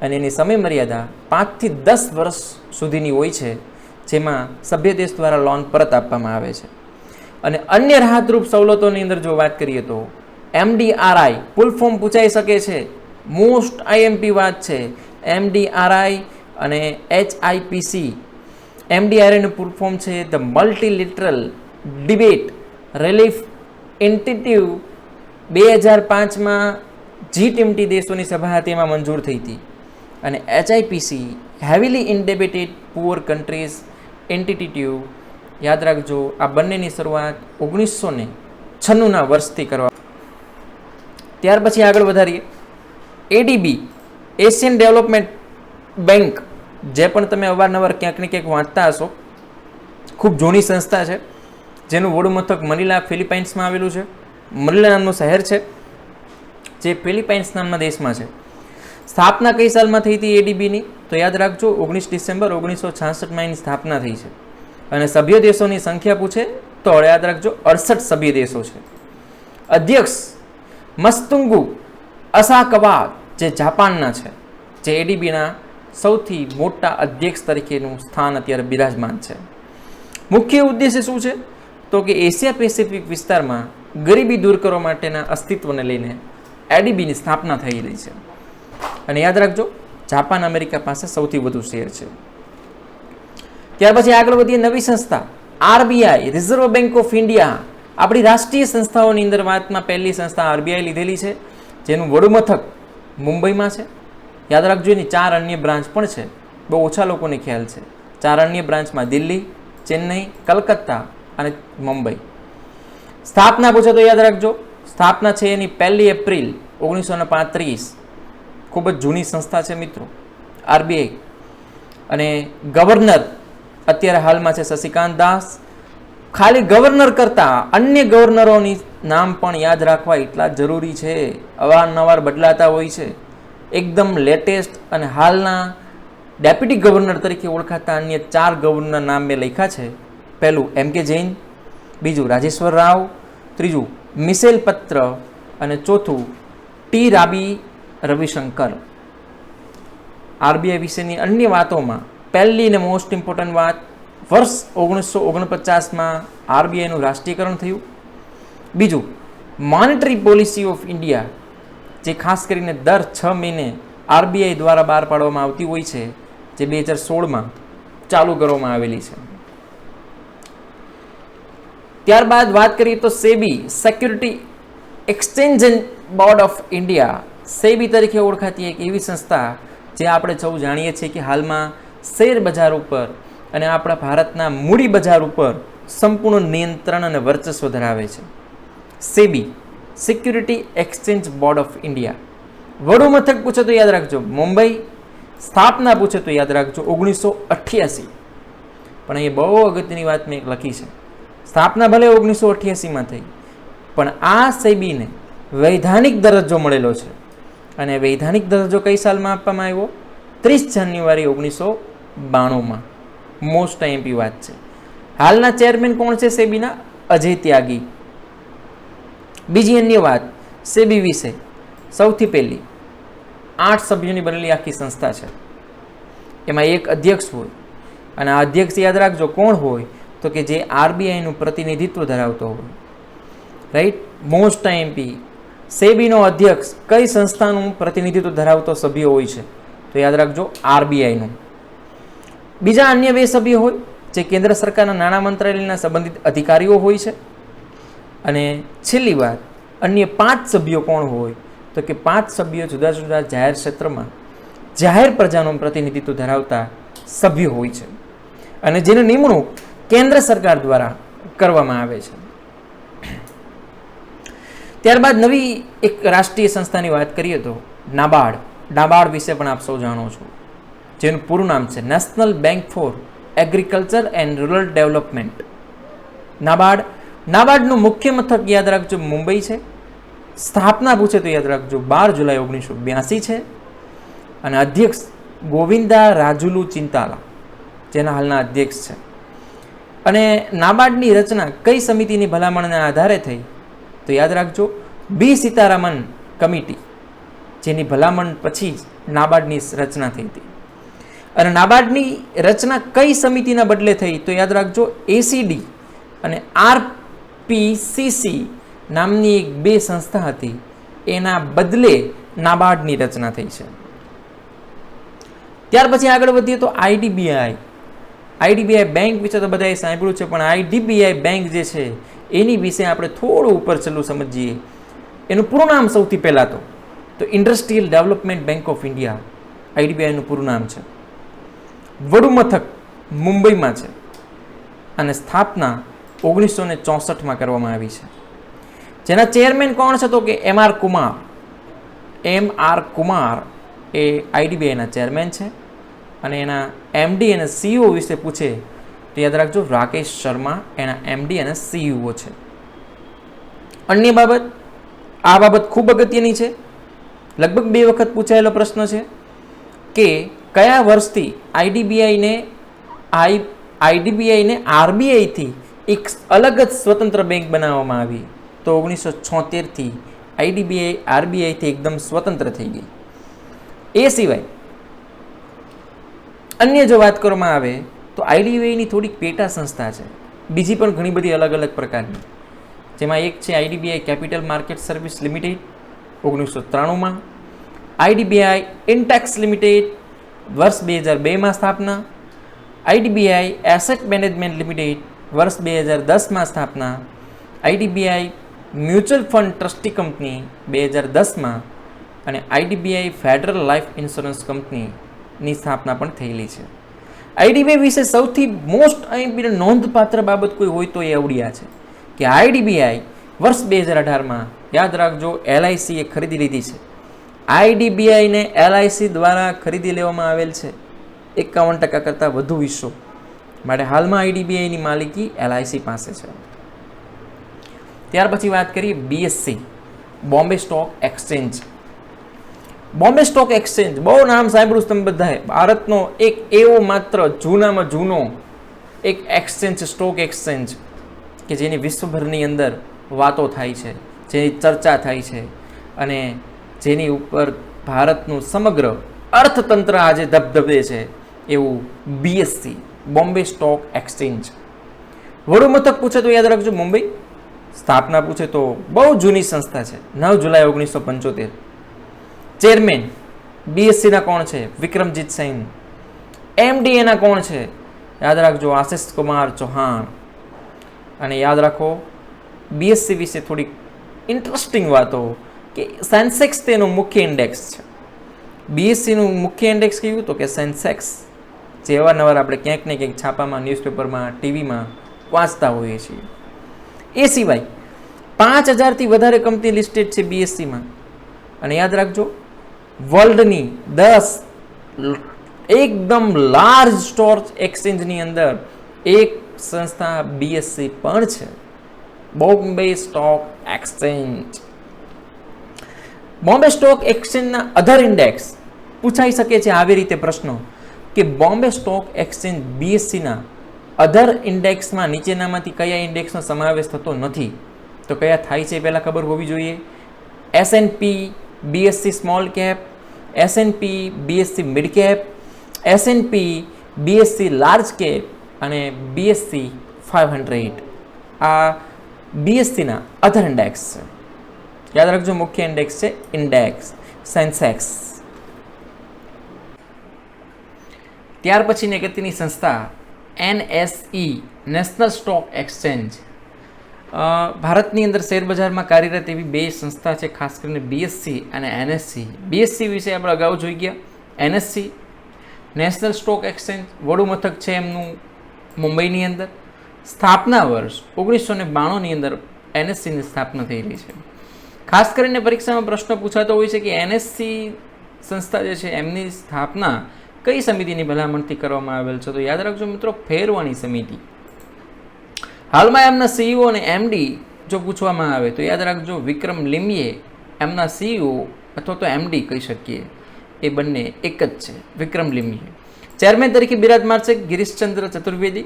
અને એની સમય મર્યાદા 5 થી 10 વર્ષ સુધીની હોય છે, જેમાં સભ્ય દેશ દ્વારા લોન પરત આપવામાં આવે છે. અને અન્ય રાહતરૂપ સવલતોની અંદર જો વાત કરીએ તો MDRI ફૂલ ફોર્મ પૂછાઈ શકે છે, મોસ્ટ આઈએમપી વાત છે. MDRI અને HIPC. MDRIનું ફૂલ ફોર્મ છે ધ મલ્ટીલેટરલ ડિબેટ રિલીફ ઇન્સ્ટિટ્યૂ. 2005માં G20 દેશોની સભા હતી એમાં મંજૂર થઈ હતી. અને HIPC heavily indebted poor countries institute. યાદ રાખજો, આ બંનેની શરૂઆત 1996ના વર્ષથી કરવા. ત્યાર પછી આગળ વધારીએ. ADB એશિયન ડેવલપમેન્ટ બેંક, જે પણ તમે અવારનવાર ક્યાંક ને ક્યાંક વાંચતા હશો, ખૂબ જૂની સંસ્થા છે, જેનું વડું મથક મનીલા ફિલિપાઇન્સમાં આવેલું છે. મનીલા નામનું શહેર છે જે ફિલિપાઇન્સ નામના દેશમાં છે. સ્થાપના કઈ સાલમાં થઈ હતી ADBની? તો યાદ રાખજો, 19 ડિસેમ્બર 1966માં એની સ્થાપના થઈ છે. અને સભ્ય દેશોની સંખ્યા પૂછે તો યાદ રાખજો 68 સભ્ય દેશો છે. અધ્યક્ષ મસ્તુંગુ અસાકાવા જે જાપાનના છે, જે ADBના સૌથી મોટા અધ્યક્ષ તરીકેનું સ્થાન અત્યારે બિરાજમાન છે. મુખ્ય ઉદ્દેશ્ય શું છે? તો કે એશિયા પેસિફિક વિસ્તારમાં ગરીબી દૂર કરવા માટેના અસ્તિત્વને લઈને એડીબીની સ્થાપના થયેલી છે. અને યાદ રાખજો, જાપાન અમેરિકા પાસે સૌથી વધુ શેર છે. ત્યાર પછી આગળ વધીએ. નવી સંસ્થા RBI, reserve bank of India. આપણી રાષ્ટ્રીય સંસ્થાઓની અંદર વાતમાં પહેલી સંસ્થા આરબીઆઈ લીધેલી છે, જેનું વડું મથક મુંબઈમાં છે. યાદ રાખજો, એની 4 અન્ય બ્રાન્ચ પણ છે. બહુ ઓછા લોકોને ખ્યાલ છે. 4 અન્ય બ્રાન્ચમાં દિલ્હી, ચેન્નઈ, કલકત્તા અને મુંબઈ. સ્થાપના પૂછે તો યાદ રાખજો, સ્થાપના છે એની 1 એપ્રિલ 1935. ખૂબ જ જૂની સંસ્થા છે મિત્રો આરબીઆઈ. અને ગવર્નર અત્યારે હાલમાં છે શશિકાંત દાસ. ખાલી ગવર્નર કરતાં અન્ય ગવર્નરોની નામ પણ યાદ રાખવા એટલા જરૂરી છે. અવારનવાર બદલાતા હોય છે. એકદમ લેટેસ્ટ અને હાલના ડેપ્યુટી ગવર્નર તરીકે ઓળખાતા અન્ય 4 ગવર્નર નામ મેં લખ્યા છે. પહેલું એમ કે જૈન, બીજું રાજેશ્વર રાવ, ત્રીજું મિશેલ પત્ર અને ચોથું ટી રવિશંકર. આરબીઆઈ વિશેની અન્ય વાતોમાં પહેલી ને મોસ્ટ ઇમ્પોર્ટન્ટ વાત, વર્ષ 1949માં આરબીઆઈનું રાષ્ટ્રીયકરણ થયું. બીજું, મોનેટરી પોલિસી ઓફ ઇન્ડિયા, જે ખાસ કરીને દર 6 મહિને આરબીઆઈ દ્વારા બહાર પાડવામાં આવતી હોય છે, જે 2016માં ચાલુ કરવામાં આવેલી છે. ત્યારબાદ વાત કરીએ તો SEBI, security exchange board of India. SEBI તરીકે ઓળખાતી એક એવી સંસ્થા જે આપણે સૌ જાણીએ છીએ કે હાલમાં શેર બજાર ઉપર અને આપણા ભારતના મૂડી બજાર ઉપર સંપૂર્ણ નિયંત્રણ અને વર્ચસ્વ ધરાવે છે. SEBI, security exchange board of India. વડું મથક પૂછે તો યાદ રાખજો મુંબઈ. સ્થાપના પૂછે તો યાદ રાખજો 1988. પણ એ બહુ અગત્યની વાત મેં લખી છે. સ્થાપના ભલે 1988માં થઈ, પણ આ સેબીને વૈધાનિક દરજ્જો મળેલો છે. અને વૈધાનિક દરજ્જો કઈ સાલમાં આપવામાં આવ્યો? 30 જાન્યુઆરી 1992માં. મોસ્ટ આઈએમપી વાત છે. હાલના ચેરમેન કોણ છે સેબીના? અજય ત્યાગી. બીજી અન્ય વાત સેબી વિશે, સૌથી પહેલી 8 સભ્યોની બનેલી આખી સંસ્થા છે. એમાં એક અધ્યક્ષ હોય, અને આ અધ્યક્ષ યાદ રાખજો કોણ હોય તો કે જે આરબીઆઈનું પ્રતિનિધિત્વ ધરાવતો હોય. Right, most IMP. સેબીનો અધ્યક્ષ કઈ સંસ્થાનું પ્રતિનિધિત્વ ધરાવતો સભ્ય હોય છે? તો યાદ રાખજો આરબીઆઈનું. બીજા અન્ય 2 સભ્યો હોય જે કેન્દ્ર સરકારના નાણાં મંત્રાલયના સંબંધિત અધિકારીઓ હોય છે. અને છેલ્લી વાત, અન્ય 5 સભ્યો કોણ હોય તો કે 5 સભ્યો જુદા જુદા જાહેર ક્ષેત્રમાં જાહેર પ્રજાનું પ્રતિનિધિત્વ ધરાવતા સભ્યો હોય છે, અને જેની નિમણૂક કેન્દ્ર સરકાર દ્વારા કરવામાં આવે છે. ત્યારબાદ નવી એક રાષ્ટ્રીય સંસ્થાની વાત કરીએ તો નાબાર્ડ. નાબાર્ડ વિશે પણ આપ સૌ જાણો છો, જેનું પૂરું નામ છે national bank for agriculture and rural development. NABARD. નાબાર્ડનું મુખ્ય મથક યાદ રાખજો મુંબઈ છે. સ્થાપના પૂછે તો યાદ રાખજો 12 જુલાઈ 1982 છે. અને અધ્યક્ષ ગોવિંદા રાજુલુ ચિંતાલા, જેના હાલના અધ્યક્ષ છે. અને નાબાર્ડની રચના કઈ સમિતિની ભલામણના આધારે થઈ તો યાદ રાખજો બી સીતારામન કમિટી, જેની ભલામણ પછી નાબાર્ડની રચના થઈ હતી. અને નાબાર્ડની રચના કઈ સમિતિના બદલે થઈ તો યાદ રાખજો એસીડી અને આરપીસીસી નામની એક 2 સંસ્થા હતી, એના બદલે નાબાર્ડની રચના થઈ છે. ત્યાર પછી આગળ વધીએ તો આઈડીબીઆઈ. આઈડીબીઆઈ બેંક વિશે તો બધાએ સાંભળ્યું છે, પણ આઈડીબીઆઈ બેંક જે છે એની વિશે આપણે થોડું ઉપર છેલ્લું સમજીએ. એનું પૂરું નામ સૌથી પહેલાં તો industrial development bank of India આઈડીબીઆઈનું પૂરું નામ છે. વડું મથક મુંબઈમાં છે, અને સ્થાપના 1964માં કરવામાં આવી છે. જેના ચેરમેન કોણ છે તો કે એમ.આર. કુમાર. એમ.આર. કુમાર એ આઈડીબીઆઈના ચેરમેન છે. અને એના એમડી અને સીઈઓ વિશે પૂછે તો યાદ રાખજો રાકેશ શર્મા એના એમડી અને સીઈઓ છે. અન્ય બાબત, આ બાબત ખૂબ અગત્યની છે, લગભગ 2 વખત પૂછાયેલો પ્રશ્ન છે કે કયા વર્ષથી આઈડીબીઆઈને આરબીઆઈથી એક અલગ જ સ્વતંત્ર બેંક બનાવવામાં આવી? તો 1976થી આઈડીબીઆઈ આરબીઆઈથી એકદમ સ્વતંત્ર થઈ ગઈ. એ સિવાય અન્ય જો વાત કરવામાં આવે તો આઈડીબીઆઈની થોડીક પેટા સંસ્થા છે, બીજી પણ ઘણી બધી અલગ અલગ પ્રકારની, જેમાં એક છે IDBI capital market service limited 1993માં, આઈડીબીઆઈ ઇન્ટેક્સ લિમિટેડ વર્ષ 2002માં સ્થાપના, આઈડીબીઆઈ એસેટ મેનેજમેન્ટ લિમિટેડ વર્ષ 2010માં સ્થાપના, IDBI mutual fund trustee company 2010માં અને આઈડીબીઆઈ ફેડરલ લાઈફ ઇન્સ્યોરન્સ કંપનીની સ્થાપના પણ થયેલી છે. આઈડીબીઆઈ વિશે સૌથી મોસ્ટ અહીં નોંધપાત્ર બાબત કોઈ હોય તો એ આવડ્યા છે કે આઈડીબીઆઈ વર્ષ 2018માં યાદ રાખજો એલઆઈસીએ ખરીદી લીધી છે. આઈડીબીઆઈને એલઆઈસી દ્વારા ખરીદી લેવામાં આવેલ છે 51% કરતાં વધુ હિસ્સો, માટે હાલમાં આઈડીબીઆઈની માલિકી એલઆઈસી પાસે છે. ત્યાર પછી વાત કરીએ BSc, Bombay stock exchange. Bombay stock exchange બહુ નામ સાંભળ્યું તમે બધાએ. ભારતનો એક એવો માત્ર જૂનામાં જૂનો એક એક્સચેન્જ, સ્ટોક એક્સચેન્જ કે જેની વિશ્વભરની અંદર વાતો થાય છે, જેની ચર્ચા થાય છે અને જેની ઉપર ભારતનું સમગ્ર અર્થતંત્ર આજે ધબધબે છે, એવું બીએસસી, બોમ્બે સ્ટોક એક્સચેન્જ. વડુ મથક પૂછે તો યાદ રાખજો મુંબઈ, સ્થાપના પૂછે તો બહુ જૂની સંસ્થા છે, 9 જુલાઈ 1975. ચેરમેન બીએસસીના કોણ છે? વિક્રમજીત સિંહ. એમડી એના કોણ છે? યાદ રાખજો આશિષ કુમાર ચૌહાણ. અને યાદ રાખો બીએસસી વિશે થોડીક ઇન્ટરેસ્ટિંગ વાતો કે સેન્સેક્સ તેનું મુખ્ય ઇન્ડેક્સ છે. બીએસસીનું મુખ્ય ઇન્ડેક્સ કયું તો કે સેન્સેક્સ, જે અવારનવાર આપણે ક્યાંક ને ક્યાંક છાપામાં, ન્યૂઝપેપરમાં, ટીવીમાં વાંચતા હોઈએ છીએ. એ સિવાય 5000થી વધારે કંપની લિસ્ટેડ છે બીએસસીમાં. અને યાદ રાખજો વર્લ્ડની 10 એકદમ લાર્જ સ્ટોક એક્સચેન્જની અંદર એક સંસ્થા બીએસસી પણ છે, Bombay stock exchange. Bombay stock એક્સચેન્જના અધર ઇન્ડેક્સ પૂછાઈ શકે છે આવી રીતે પ્રશ્નો કે બોમ્બે સ્ટોક એક્સચેન્જ બીએસસીના અધર ઇન્ડેક્સમાં નીચેનામાંથી કયા ઇન્ડેક્સનો સમાવેશ થતો નથી? તો કયા થાય છે પહેલાં ખબર હોવી જોઈએ. SNP BSC small cap, SNP BSC mid cap, SNP BSC large cap અને બીએસસી 500. આ બીએસસીના અધર ઇન્ડેક્સ છે. યાદ રાખજો મુખ્ય ઇન્ડેક્સ છે ઇન્ડેક્સ સેન્સેક્સ. ત્યાર પછીની અગત્યની સંસ્થા એનએસઈ, નેશનલ સ્ટોક એક્સચેન્જ. ભારતની અંદર શેરબજારમાં કાર્યરત એવી બે સંસ્થા છે, ખાસ કરીને બીએસસી અને એનએસસી. બીએસસી વિશે આપણે અગાઉ જોઈ ગયા. એનએસસી નેશનલ સ્ટોક એક્સચેન્જ, વડુ મથક છે એમનું મુંબઈની અંદર. સ્થાપના વર્ષ 1992ની અંદર એનએસસીની સ્થાપના થયેલી છે. ખાસ કરીને પરીક્ષામાં પ્રશ્ન પૂછાતો હોય છે કે એનએસસી સંસ્થા જે છે એમની સ્થાપના કઈ સમિતિની ભલામણથી કરવામાં આવેલ છે? તો યાદ રાખજો મિત્રો, ફેરવાણી સમિતિ. હાલમાં એમના સીઈઓ અને એમડી જો પૂછવામાં આવે તો યાદ રાખજો વિક્રમ લિમ્બે એમના સીઈઓ અથવા તો એમડી કહી શકીએ, એ બંને એક જ છે, વિક્રમ લિમ્બે. ચેરમેન તરીકે બિરાજમાન છે ગિરીશચંદ્ર ચતુર્વેદી.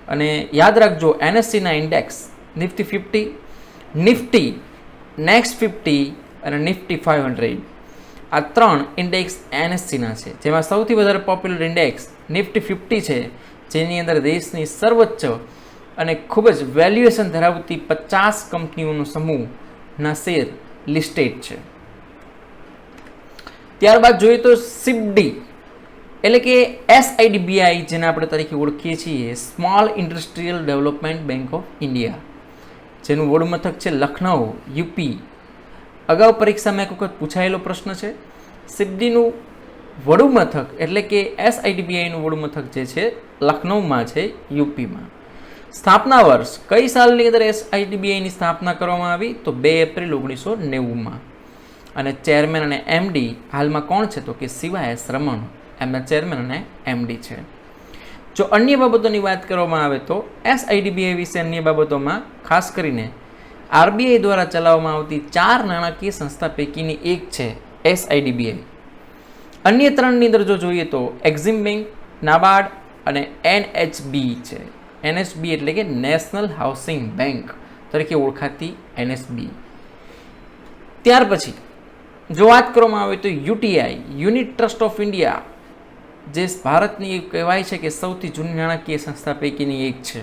અને યાદ રાખજો એનએસસીના ઇન્ડેક્સ નિફ્ટી 50, નિફ્ટી નેક્સ્ટ 50 અને નિફ્ટી 500, આ 3 ઇન્ડેક્સ એનએસસીના છે, જેમાં સૌથી વધારે પોપ્યુલર ઇન્ડેક્સ નિફ્ટી 50 છે, જેની અંદર દેશની સર્વોચ્ચ અને ખૂબ જ વેલ્યુએશન ધરાવતી 50 કંપનીઓનો સમૂહના શેર લિસ્ટેડ છે. ત્યારબાદ જોઈએ તો સિબડી એટલે કે એસઆઈડીબીઆઈ, જેને આપણે તરીકે ઓળખીએ છીએ, small industrial development bank of India, જેનું વડુ મથક છે લખનઉ, યુપી. અગાઉ પરીક્ષામાં એક વખત પૂછાયેલો પ્રશ્ન છે. સિબડીનું વડુ મથક એટલે કે એસઆઈડીબીઆઈનું વડુ મથક જે છે લખનઉમાં છે, યુપીમાં. સ્થાપના વર્ષ કઈ સાલની અંદર એસઆઈડીબીઆઈની સ્થાપના કરવામાં આવી? તો 2 એપ્રિલ 1990માં. અને ચેરમેન અને એમડી હાલમાં કોણ છે? તો કે શિવા એસ રમણ એમના ચેરમેન અને એમડી છે. જો અન્ય બાબતોની વાત કરવામાં આવે તો એસઆઈડીબીઆઈ વિશે અન્ય બાબતોમાં ખાસ કરીને આરબીઆઈ દ્વારા ચલાવવામાં આવતી 4 નાણાકીય સંસ્થા પૈકીની એક છે એસઆઈડીબીઆઈ. અન્ય 3ની અંદર જો જોઈએ તો એક્ઝિમ બેંક, નાબાર્ડ અને એનએચબી છે. એનએચબી એટલે કે નેશનલ હાઉસિંગ બેંક તરીકે ઓળખાતી એનએચબી. ત્યાર પછી જો વાત કરવામાં આવે તો UTI, unit trust of India, જે ભારતની કહેવાય છે કે સૌથી જૂની નાણાકીય સંસ્થા પૈકીની એક છે.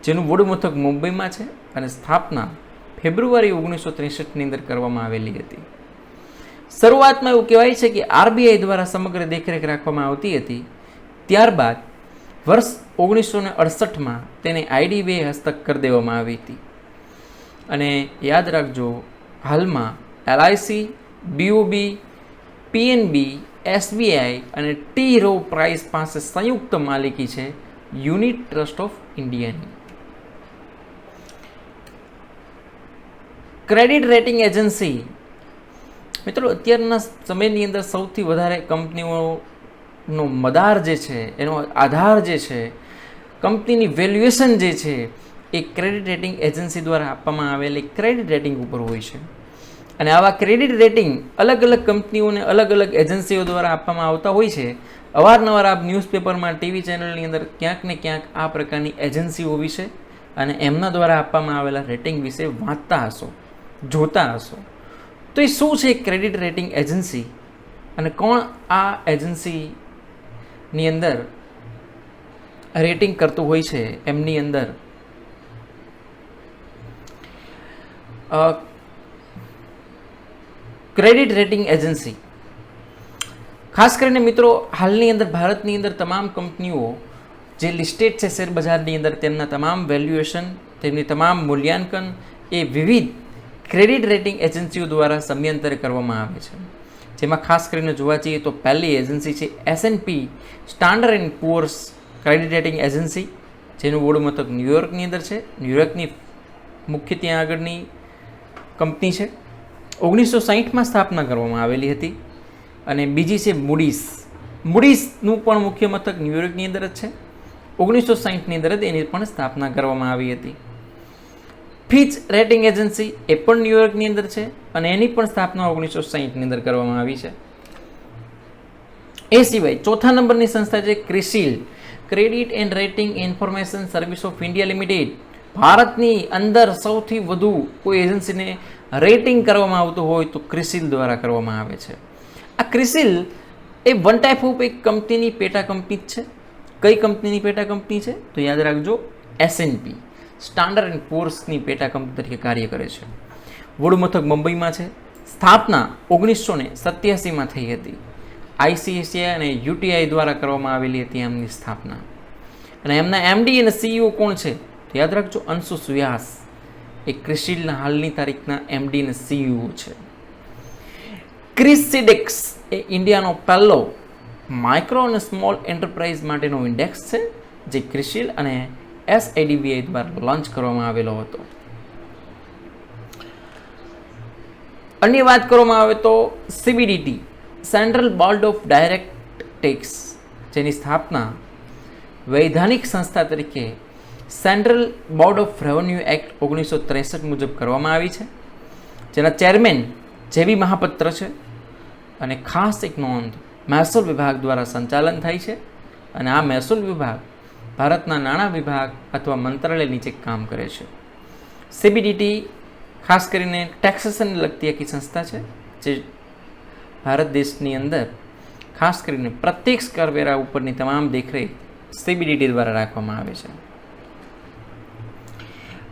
જેનું વડું મથક મુંબઈમાં છે અને સ્થાપના ફેબ્રુઆરી 1963ની અંદર કરવામાં આવેલી હતી. શરૂઆતમાં એવું કહેવાય છે કે આરબીઆઈ દ્વારા સમગ્ર દેખરેખ રાખવામાં આવતી હતી. ત્યારબાદ વર્ષ 1968માં તેને આઈડીબીઆઈ હસ્તક કરી દેવામાં આવી હતી. અને યાદ રાખજો, હાલમાં એલઆઈસી, બીઓબી, પીએનબી, એસબીઆઈ અને ટી રો પ્રાઇસ પાસે સંયુક્ત માલિકી છે યુનિટ ટ્રસ્ટ ઓફ ઇન્ડિયાની. ક્રેડિટ રેટિંગ એજન્સી મિત્રો, અત્યારના સમયની અંદર સૌથી વધારે કંપનીઓનો મદાર જે છે, એનો આધાર જે છે, કંપનીની વેલ્યુએશન જે છે એ ક્રેડિટ રેટિંગ એજન્સી દ્વારા આપવામાં આવેલી ક્રેડિટ રેટિંગ ઉપર હોય છે. અને આવા ક્રેડિટ રેટિંગ અલગ અલગ કંપનીઓને અલગ અલગ એજન્સીઓ દ્વારા આપવામાં આવતા હોય છે. અવારનવાર આપ ન્યૂઝપેપરમાં, ટીવી ચેનલની અંદર ક્યાંક ને ક્યાંક આ પ્રકારની એજન્સીઓ વિશે અને એમના દ્વારા આપવામાં આવેલા રેટિંગ વિશે વાંચતા હશો, જોતા હશો. તો એ શું છે ક્રેડિટ રેટિંગ એજન્સી અને કોણ આ એજન્સીની અંદર રેટિંગ કરતું હોય છે? એમની અંદર ક્રેડિટ રેટિંગ એજન્સી ખાસ કરીને મિત્રો, હાલની અંદર ભારતની અંદર તમામ કંપનીઓ જે લિસ્ટેડ છે શેર બજારની અંદર, તેમના તમામ વેલ્યુએશન, તેમની તમામ મૂલ્યાંકન એ વિવિધ ક્રેડિટ રેટિંગ એજન્સીઓ દ્વારા સમયાંતરે કરવામાં આવે છે. જેમાં ખાસ કરીને જોવા જઈએ તો પહેલી એજન્સી છે S&P standard and પુઅર્સ credit rating agency, જેનું વડું મથક ન્યુયોર્કની અંદર છે. ન્યુયોર્કની મુખ્ય ત્યાં આગળની કંપની છે. 1960માં સ્થાપના કરવામાં આવેલી હતી. અને બીજી છે મૂડીઝ. મૂડીઝનું પણ મુખ્ય મથક ન્યુયોર્કની અંદર જ છે. 1960ની અંદર જ એની પણ સ્થાપના કરવામાં આવી હતી. ફિચ રેટિંગ એજન્સી એ પણ ન્યુયોર્કની અંદર છે અને એની પણ સ્થાપના 1960ની અંદર કરવામાં આવી છે. એ સિવાય ચોથા નંબરની સંસ્થા છે CRISIL, credit and rating information service of India limited. ભારતની અંદર સૌથી વધુ કોઈ એજન્સીને રેટિંગ કરવામાં આવતું હોય તો ક્રિસિલ દ્વારા કરવામાં આવે છે. આ CRISIL A one type of એક કંપનીની પેટા કંપની જ છે. કઈ કંપનીની પેટા કંપની છે? તો યાદ રાખજો, S&P સ્ટાન્ડર્ડ એન્ડ પુઅર્સની પેટા કંપની તરીકે કાર્ય કરે છે. વડું મથક મુંબઈમાં છે. સ્થાપના 1987માં થઈ હતી. આઈસીઆઈસીઆઈ અને યુટીઆઈ દ્વારા કરવામાં આવેલી હતી એમની સ્થાપના. અને એમના એમડી અને સીઈઓ કોણ છે? તો યાદ રાખજો, અંશુ સુયાસ એ ક્રિસિલના હાલની તારીખના એમડી અને સીઈઓ છે. ક્રિસિડેક્સ એ ઇન્ડિયાનો પહેલો માઇક્રો અને સ્મોલ એન્ટરપ્રાઇઝ માટેનો ઇન્ડેક્સ છે, જે ક્રિસિલ અને SADBI દ્વારા લોન્ચ કરવામાં આવેલો હતો. અન્ય વાત કરવામાં આવે તો CBDT central board of direct tax, જેની સ્થાપના વૈધાનિક સંસ્થા તરીકે central board of revenue act 1963 મુજબ કરવામાં આવી છે, જેના ચેરમેન JB મહાપત્ર છે. અને ખાસ એક નોંધ, મહેસૂલ વિભાગ દ્વારા સંચાલન થાય છે અને આ મહેસૂલ વિભાગ ભારતના નાણાં વિભાગ અથવા મંત્રાલય નીચે કામ કરે છે. CBDT ખાસ કરીને ટેક્સેશનને લગતી એક સંસ્થા છે, જે ભારત દેશની અંદર ખાસ કરીને પ્રત્યક્ષ કરવેરા ઉપરની તમામ દેખરેખ CBDT દ્વારા રાખવામાં આવે છે.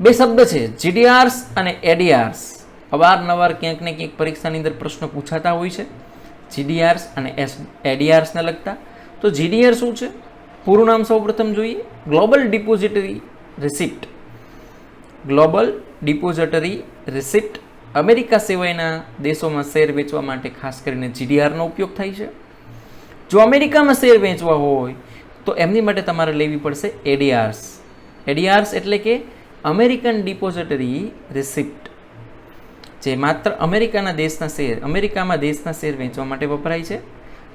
બે શબ્દ છે GDRs અને ADRs. અવારનવાર ક્યાંક ને ક્યાંક પરીક્ષાની અંદર પ્રશ્નો પૂછાતા હોય છે GDRs અને ADRsને લગતા. તો GDR શું છે? પૂરું નામ સૌ પ્રથમ જોઈએ, global depository receipt. Global depository receipt America સિવાયના દેશોમાં શેર વેચવા માટે ખાસ કરીને GDRનો ઉપયોગ થાય છે. જો અમેરિકામાં શેર વેચવા હોય તો એમની માટે તમારે લેવી પડશે ADRs. ADRs એટલે કે અમેરિકન ડિપોઝિટરી રિસિપ્ટ, જે માત્ર અમેરિકામાં દેશના શેર વેચવા માટે વપરાય છે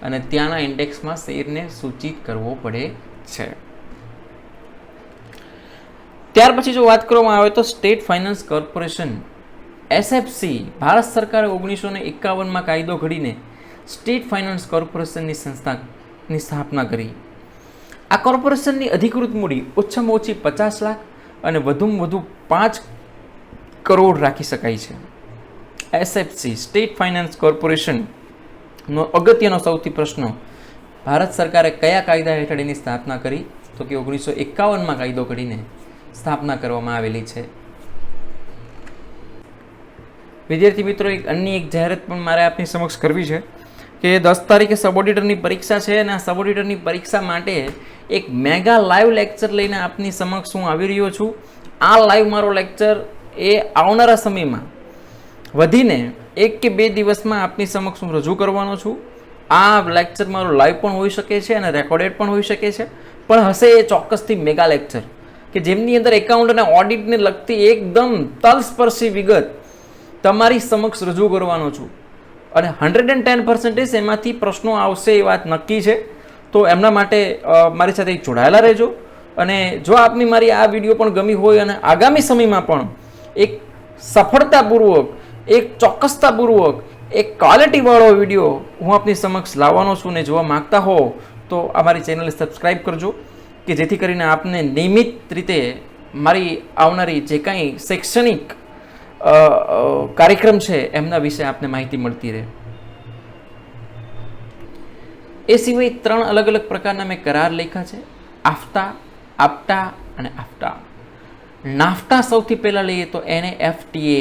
અને ત્યાંના ઇન્ડેક્સમાં શેરને સૂચિત કરવો પડે છે. ત્યાર પછી જો વાત કરવામાં આવે તો state finance corporation SFC, Bharat સરકારે 1951માં કાયદો ઘડીને સ્ટેટ ફાઇનાન્સ કોર્પોરેશનની સંસ્થાની સ્થાપના કરી. આ કોર્પોરેશનની અધિકૃત મૂડી ઓછામાં ઓછી 50 લાખ અને વધુમાં વધુ 5 કરોડ રાખી શકાય છે. SFC સ્ટેટ ફાઇનાન્સ કોર્પોરેશનનો અગત્યનો સૌથી પ્રશ્ન, ભારત સરકારે કયા કાયદા હેઠળ એની સ્થાપના કરી? તો કે 1951માં કાયદો ઘડીને સ્થાપના કરવામાં આવેલી છે. વિદ્યાર્થી મિત્રો, અન્ય એક જાહેરાત પણ મારે આપની સમક્ષ કરવી છે કે 10 તારીખે સબ ઓડિટરની પરીક્ષા છે અને આ સબ ઓડિટરની પરીક્ષા માટે એક મેગા લાઈવ લેક્ચર લઈને આપની સમક્ષ હું આવી રહ્યો છું. આ લાઈવ મારો લેક્ચર એ આવનારા સમયમાં વધીને 1 કે 2 દિવસમાં આપની સમક્ષ હું રજૂ કરવાનો છું. આ લેક્ચર મારો લાઈવ પણ હોઈ શકે છે અને રેકોર્ડેડ પણ હોઈ શકે છે, પણ હશે એ ચોક્કસથી મેગા લેક્ચર કે જેમની અંદર એકાઉન્ટ અને ઓડિટને લગતી એકદમ તલસ્પર્શી વિગત તમારી સમક્ષ રજૂ કરવાનો છું. અને 110% એમાંથી પ્રશ્નો આવશે એ વાત નક્કી છે. તો એમના માટે મારી સાથે જોડાયેલા રહેજો. અને જો આપની મારી આ વિડીયો પણ ગમી હોય અને આગામી સમયમાં પણ એક સફળતાપૂર્વક, એક ચોક્કસતાપૂર્વક, એક ક્વોલિટીવાળો વિડીયો હું આપની સમક્ષ લાવવાનો છું ને જોવા માગતા હો તો અમારી ચેનલને સબસ્ક્રાઈબ કરજો કે જેથી કરીને આપને નિયમિત રીતે મારી આવનારી જે કાંઈ શૈક્ષણિક કાર્યક્રમ છે એમના વિશે આપને માહિતી મળતી રહે. એ સિવાય 3 અલગ અલગ પ્રકારના મેં કરાર લખ્યા છે: આફ્ટા, આપટા અને આફ્ટા. નાફ્ટા સૌથી પહેલાં લઈએ તો NAFTA,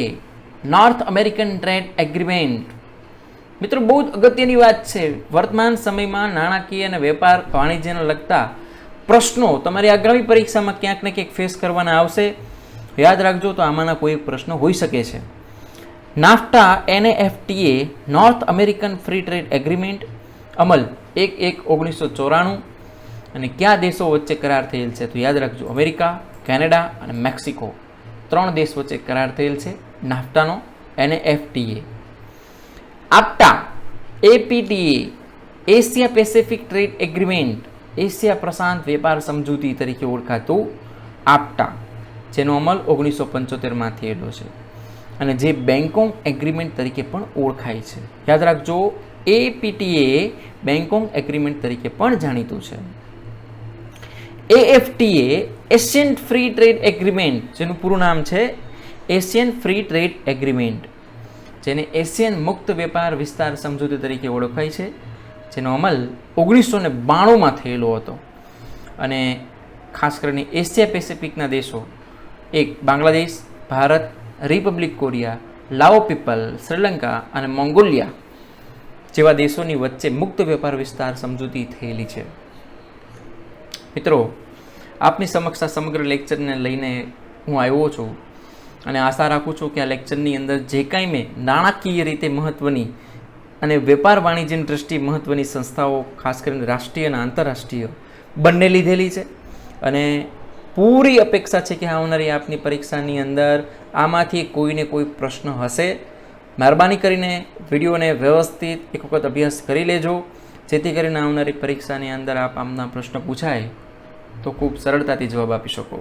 north American trade agreement. મિત્રો, બહુ જ અગત્યની વાત છે. વર્તમાન સમયમાં નાણાકીય અને વેપાર વાણિજ્યને લગતા પ્રશ્નો તમારી આગામી પરીક્ષામાં ક્યાંક ને ક્યાંક ફેસ કરવાના આવશે. યાદ રાખજો, તો આમાંના કોઈ પ્રશ્ન હોઈ શકે છે. નાફ્ટા NAFTA north American free trade agreement અમલ 1/1/1994 અને કયા દેશો વચ્ચે કરાર થયેલ છે? તો યાદ રાખજો, અમેરિકા, કેનેડા અને મેક્સિકો 3 દેશ વચ્ચે કરાર થયેલ છે નાફ્ટાનો NAFTA. APTA APTA Asia Pacific trade agreement, Asia પ્રશાંત વેપાર સમજૂતી તરીકે ઓળખાતું આપટા, જેનો અમલ 1975માં થયેલો છે અને જે બેંકોક એગ્રીમેન્ટ તરીકે પણ ઓળખાય છે. યાદ રાખજો, APTA બેંકોક એગ્રીમેન્ટ તરીકે પણ જાણીતું છે. AFTA Asian free trade agreement, જેનું પૂરું નામ છે એશિયન ફ્રી ટ્રેડ એગ્રીમેન્ટ, જેને એશિયન મુક્ત વેપાર વિસ્તાર સમજૂતી તરીકે ઓળખાય છે, જેનો અમલ 1992માં થયેલો હતો. અને ખાસ કરીને એશિયા પેસિફિકના દેશો એક Bangladesh, Bharat, republic Korea, Lao people, Sri Lanka અને મોંગોલિયા જેવા દેશોની વચ્ચે મુક્ત વેપાર વિસ્તાર સમજૂતી થયેલી છે. મિત્રો, આપની સમક્ષ આ સમગ્ર લેક્ચરને લઈને હું આવ્યો છું અને આશા રાખું છું કે આ લેક્ચરની અંદર જે કાંઈ મેં નાણાકીય રીતે મહત્ત્વની અને વેપાર વાણિજ્યની દ્રષ્ટિએ મહત્ત્વની સંસ્થાઓ, ખાસ કરીને રાષ્ટ્રીય અને આંતરરાષ્ટ્રીય બંને લીધેલી છે અને પૂરી અપેક્ષા છે કે આવનારી આપની પરીક્ષાની અંદર આમાંથી કોઈને કોઈ પ્રશ્ન હશે. મહેરબાની કરીને વિડીયોને વ્યવસ્થિત એક વખત અભ્યાસ કરી લેજો, જેથી કરીને આવનારી પરીક્ષાની અંદર આમના પ્રશ્ન પૂછાય તો ખૂબ સરળતાથી જવાબ આપી શકો.